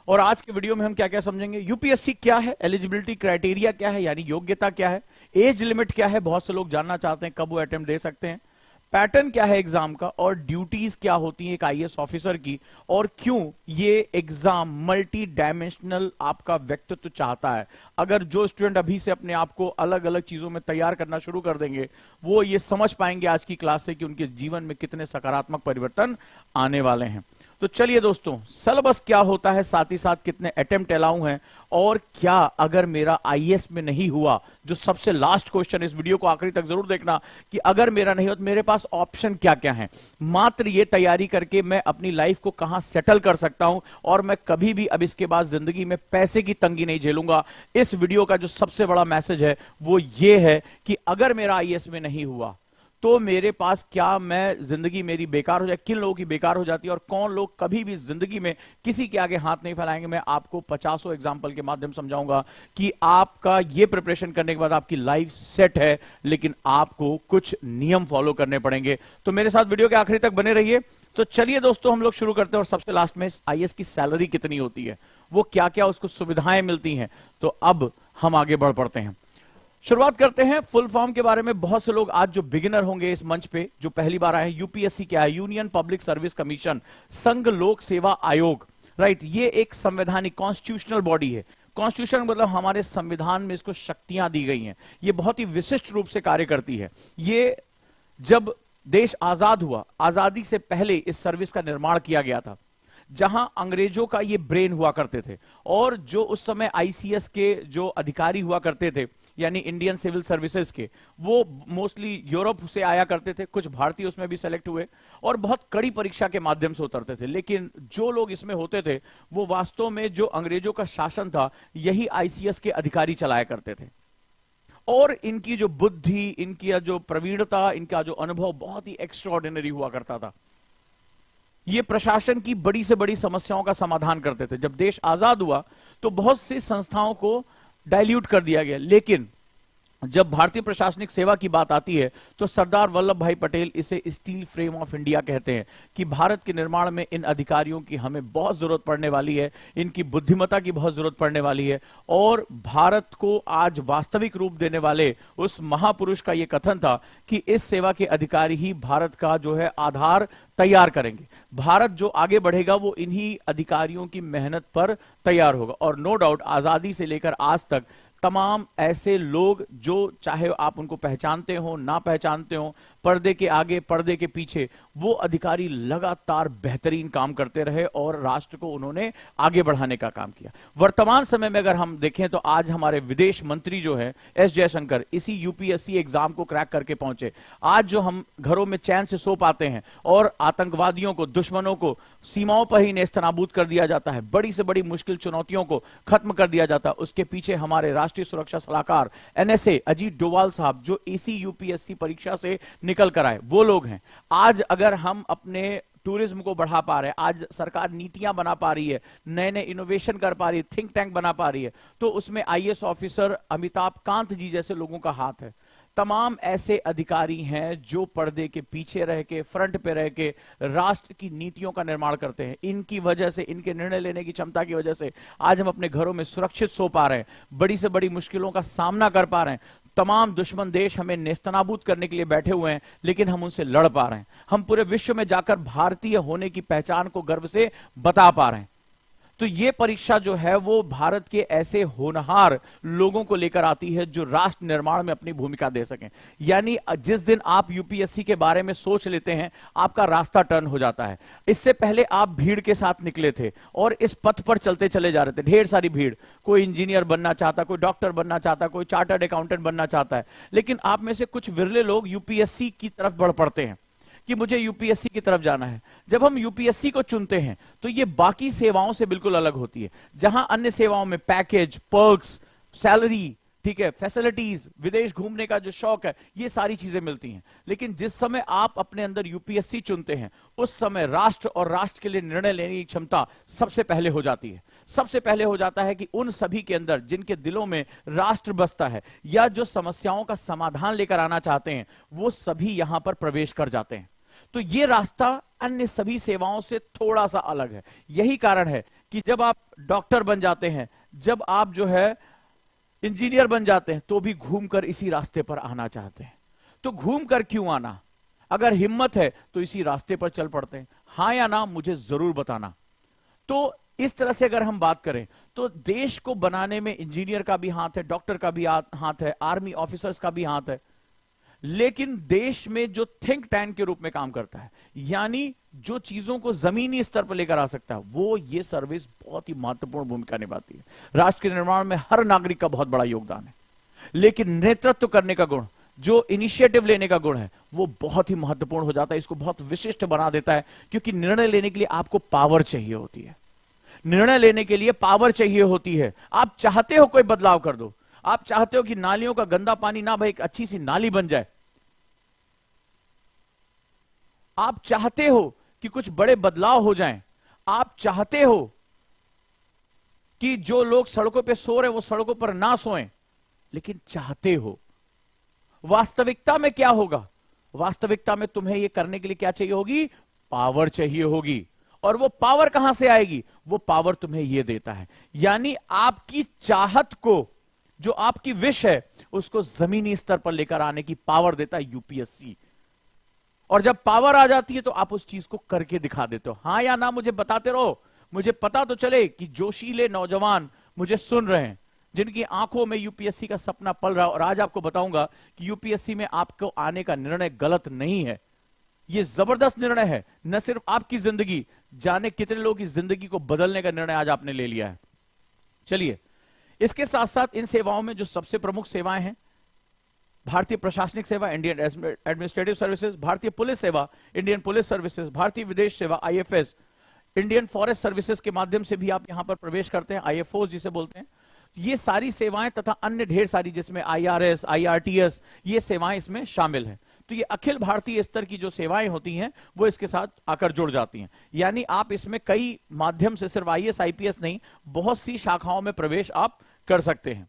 और आज के वीडियो में हम क्या क्या समझेंगे, यूपीएससी क्या है, एलिजिबिलिटी क्राइटेरिया क्या है यानी योग्यता क्या है, एज लिमिट क्या है, बहुत से लोग जानना चाहते हैं कब वो अटेम्प्ट दे सकते हैं, पैटर्न क्या है एग्जाम का, और ड्यूटीज क्या होती है एक आईएएस ऑफिसर की, और क्यों ये एग्जाम मल्टी डायमेंशनल आपका व्यक्तित्व चाहता है। अगर जो स्टूडेंट अभी से अपने आप को अलग अलग चीजों में तैयार करना शुरू कर देंगे वो ये समझ पाएंगे आज की क्लास से कि उनके जीवन में कितने सकारात्मक परिवर्तन आने वाले हैं। तो चलिए दोस्तों, सिलेबस क्या होता है, साथ ही साथ कितने अटेम्प्ट अलाउ हैं, और क्या अगर मेरा आईएएस में नहीं हुआ, जो सबसे लास्ट क्वेश्चन, इस वीडियो को आखिरी तक जरूर देखना कि अगर मेरा नहीं हुआ तो मेरे पास ऑप्शन क्या क्या है। मात्र ये तैयारी करके मैं अपनी लाइफ को कहां सेटल कर सकता हूं और मैं कभी भी अब इसके बाद जिंदगी में पैसे की तंगी नहीं झेलूंगा। इस वीडियो का जो सबसे बड़ा मैसेज है वो ये है कि अगर मेरा आईएएस में नहीं हुआ तो मेरे पास क्या, मैं जिंदगी मेरी बेकार हो जाए, किन लोगों की बेकार हो जाती है और कौन लोग कभी भी जिंदगी में किसी के आगे हाथ नहीं फैलाएंगे। मैं आपको 50 एग्जाम्पल के माध्यम समझाऊंगा कि आपका ये प्रिपरेशन करने के बाद आपकी लाइफ सेट है, लेकिन आपको कुछ नियम फॉलो करने पड़ेंगे। तो मेरे साथ वीडियो के आखिरी तक बने रहिए। तो चलिए दोस्तों, हम लोग शुरू करते हैं और सबसे लास्ट में आईएएस की सैलरी कितनी होती है, वो क्या क्या उसको सुविधाएं मिलती हैं। तो अब हम आगे बढ़ पड़ते हैं, शुरुआत करते हैं फुल फॉर्म के बारे में। बहुत से लोग आज जो बिगिनर होंगे इस मंच पे, जो पहली बार आए हैं, यूपीएससी क्या है, यूनियन पब्लिक सर्विस कमीशन, संघ लोक सेवा आयोग, राइट। ये एक संवैधानिक कॉन्स्टिट्यूशनल बॉडी है। कॉन्स्टिट्यूशन मतलब हमारे संविधान में इसको शक्तियां दी गई हैं। ये बहुत ही विशिष्ट रूप से कार्य करती है। ये जब देश आजाद हुआ, आजादी से पहले इस सर्विस का निर्माण किया गया था, जहां अंग्रेजों का ये ब्रेन हुआ करते थे, और जो उस समय आईसीएस के जो अधिकारी हुआ करते थे यानी इंडियन सिविल सर्विसेज के, वो मोस्टली यूरोप से आया करते थे, कुछ भारतीय उसमें भी सेलेक्ट हुए और बहुत कड़ी परीक्षा के माध्यम से उतरते थे। लेकिन जो लोग इसमें होते थे वो वास्तव में जो अंग्रेजों का शासन था यही आईसीएस के अधिकारी चलाया करते थे, और इनकी जो बुद्धि, इनकी जो प्रवीणता, इनका जो अनुभव बहुत ही एक्स्ट्राऑर्डिनरी हुआ करता था। ये प्रशासन की बड़ी से बड़ी समस्याओं का समाधान करते थे। जब देश आजाद हुआ तो बहुत सी संस्थाओं को डाइल्यूट कर दिया गया, लेकिन जब भारतीय प्रशासनिक सेवा की बात आती है तो सरदार वल्लभ भाई पटेल इसे स्टील फ्रेम ऑफ इंडिया कहते हैं कि भारत के निर्माण में इन अधिकारियों की हमें बहुत जरूरत पड़ने वाली है, इनकी बुद्धिमत्ता की बहुत जरूरत पड़ने वाली है। और भारत को आज वास्तविक रूप देने वाले उस महापुरुष का यह कथन था कि इस सेवा के अधिकारी ही भारत का जो है आधार तैयार करेंगे। भारत जो आगे बढ़ेगा वो इन्हीं अधिकारियों की मेहनत पर तैयार होगा। और नो डाउट आजादी से लेकर आज तक तमाम ऐसे लोग, जो चाहे आप उनको पहचानते हो ना पहचानते हो, पर्दे के आगे पर्दे के पीछे, वो अधिकारी लगातार बेहतरीन काम करते रहे और राष्ट्र को उन्होंने आगे बढ़ाने का काम किया। वर्तमान समय में अगर हम देखें तो आज हमारे विदेश मंत्री जो है एस जयशंकर, इसी यूपीएससी एग्जाम को क्रैक करके पहुंचे। आज जो हम घरों में चैन से सो पाते हैं और आतंकवादियों को, दुश्मनों को सीमाओं पर ही नेस्तनाबूद कर दिया जाता है, बड़ी से बड़ी मुश्किल चुनौतियों को खत्म कर दिया जाता है, उसके पीछे हमारे राष्ट्रीय सुरक्षा सलाहकार एनएसए अजीत डोवाल साहब, जो इसी यूपीएससी परीक्षा से निकल कर आए, वो लोग हैं। आज अगर हम अपने टूरिज्म को बढ़ा पा रहे हैं, आज सरकार नीतियां बना पा रही है, नए नए इनोवेशन कर पा रही है, थिंक टैंक बना पा रही है, तो उसमें आईएएस ऑफिसर अमिताभ कांत जी जैसे लोगों का हाथ है। तमाम ऐसे अधिकारी हैं जो पर्दे के पीछे रह के, फ्रंट पे रह के राष्ट्र की नीतियों का निर्माण करते हैं। इनकी वजह से, इनके निर्णय लेने की क्षमता की वजह से आज हम अपने घरों में सुरक्षित सो पा रहे हैं, बड़ी से बड़ी मुश्किलों का सामना कर पा रहे हैं। तमाम दुश्मन देश हमें नेस्तनाबूद करने के लिए बैठे हुए हैं, लेकिन हम उनसे लड़ पा रहे हैं। हम पूरे विश्व में जाकर भारतीय होने की पहचान को गर्व से बता पा रहे हैं। तो ये परीक्षा जो है वो भारत के ऐसे होनहार लोगों को लेकर आती है जो राष्ट्र निर्माण में अपनी भूमिका दे सकें। यानी जिस दिन आप यूपीएससी के बारे में सोच लेते हैं, आपका रास्ता टर्न हो जाता है। इससे पहले आप भीड़ के साथ निकले थे और इस पथ पर चलते चले जा रहे थे, ढेर सारी भीड़। कोई इंजीनियर बनना चाहता, कोई डॉक्टर बनना चाहता, कोई चार्टर्ड अकाउंटेंट बनना चाहता है, लेकिन आप में से कुछ विरले लोग यूपीएससी की तरफ बढ़ पड़ते हैं कि मुझे यूपीएससी की तरफ जाना है। जब हम यूपीएससी को चुनते हैं तो ये बाकी सेवाओं से बिल्कुल अलग होती है। जहां अन्य सेवाओं में पैकेज, पर्क्स, सैलरी, ठीक है, फैसिलिटीज, विदेश घूमने का जो शौक है, ये सारी चीजें मिलती हैं, लेकिन जिस समय आप अपने अंदर यूपीएससी चुनते हैं उस समय राष्ट्र और राष्ट्र के लिए निर्णय लेने की क्षमता सबसे पहले हो जाती है। सबसे पहले हो जाता है कि उन सभी के अंदर जिनके दिलों में राष्ट्र बसता है या जो समस्याओं का समाधान लेकर आना चाहते हैं, वो सभी यहां पर प्रवेश कर जाते हैं। तो ये रास्ता अन्य सभी सेवाओं से थोड़ा सा अलग है। यही कारण है कि जब आप डॉक्टर बन जाते हैं, जब आप जो है इंजीनियर बन जाते हैं, तो भी घूमकर इसी रास्ते पर आना चाहते हैं। तो घूमकर क्यों आना? अगर हिम्मत है तो इसी रास्ते पर चल पड़ते हैं। हां या ना मुझे जरूर बताना। तो इस तरह से अगर हम बात करें तो देश को बनाने में इंजीनियर का भी हाथ है, डॉक्टर का भी हाथ है, आर्मी ऑफिसर्स का भी हाथ है। लेकिन देश में जो थिंक टैंक के रूप में काम करता है, यानी जो चीजों को जमीनी स्तर पर लेकर आ सकता है, वो ये सर्विस बहुत ही महत्वपूर्ण भूमिका निभाती है। राष्ट्र के निर्माण में हर नागरिक का बहुत बड़ा योगदान है, लेकिन नेतृत्व करने का गुण, जो इनिशिएटिव लेने का गुण है, वो बहुत ही महत्वपूर्ण हो जाता है। इसको बहुत विशिष्ट बना देता है, क्योंकि निर्णय लेने के लिए आपको पावर चाहिए होती है। निर्णय लेने के लिए पावर चाहिए होती है। आप चाहते हो कोई बदलाव कर दो, आप चाहते हो कि नालियों का गंदा पानी ना बहे, एक अच्छी सी नाली बन जाए। आप चाहते हो कि कुछ बड़े बदलाव हो जाएं। आप चाहते हो कि जो लोग सड़कों पे सो रहे हैं वो सड़कों पर ना सोएं। लेकिन चाहते हो, वास्तविकता में क्या होगा? वास्तविकता में तुम्हें यह करने के लिए क्या चाहिए होगी? पावर चाहिए होगी। और वो पावर कहां से आएगी? वो पावर तुम्हें यह देता है, यानी आपकी चाहत को, जो आपकी विश है, उसको जमीनी स्तर पर लेकर आने की पावर देता है यूपीएससी। और जब पावर आ जाती है तो आप उस चीज को करके दिखा देते हो। हां या ना मुझे बताते रहो, मुझे पता तो चले कि जोशीले नौजवान मुझे सुन रहे हैं, जिनकी आंखों में यूपीएससी का सपना पल रहा है। और आज आपको बताऊंगा कि यूपीएससी में आपको आने का निर्णय गलत नहीं है, यह जबरदस्त निर्णय है। न सिर्फ आपकी जिंदगी, जाने कितने लोगों की जिंदगी को बदलने का निर्णय आज आपने ले लिया है। चलिए, इसके साथ साथ इन सेवाओं में जो सबसे प्रमुख सेवाएं हैं, भारतीय प्रशासनिक सेवा, इंडियन एडमिनिस्ट्रेटिव सर्विसेज, भारतीय पुलिस सेवा, इंडियन पुलिस सर्विसेज, भारतीय विदेश सेवा, आईएफएस, इंडियन फॉरेस्ट सर्विसेज के माध्यम से भी आप यहां पर प्रवेश करते हैं, आईएफओ जिसे बोलते हैं। ये सारी सेवाएं तथा अन्य ढेर सारी, जिसमें आईआरएस, आईआरटीएस, ये सेवाएं इसमें शामिल हैं। तो ये अखिल भारतीय स्तर की जो सेवाएं होती हैं वो इसके साथ आकर जुड़ जाती हैं। यानी आप इसमें कई माध्यम से, सिर्फ आईएएस आईपीएस नहीं, बहुत सी शाखाओं में प्रवेश आप कर सकते हैं।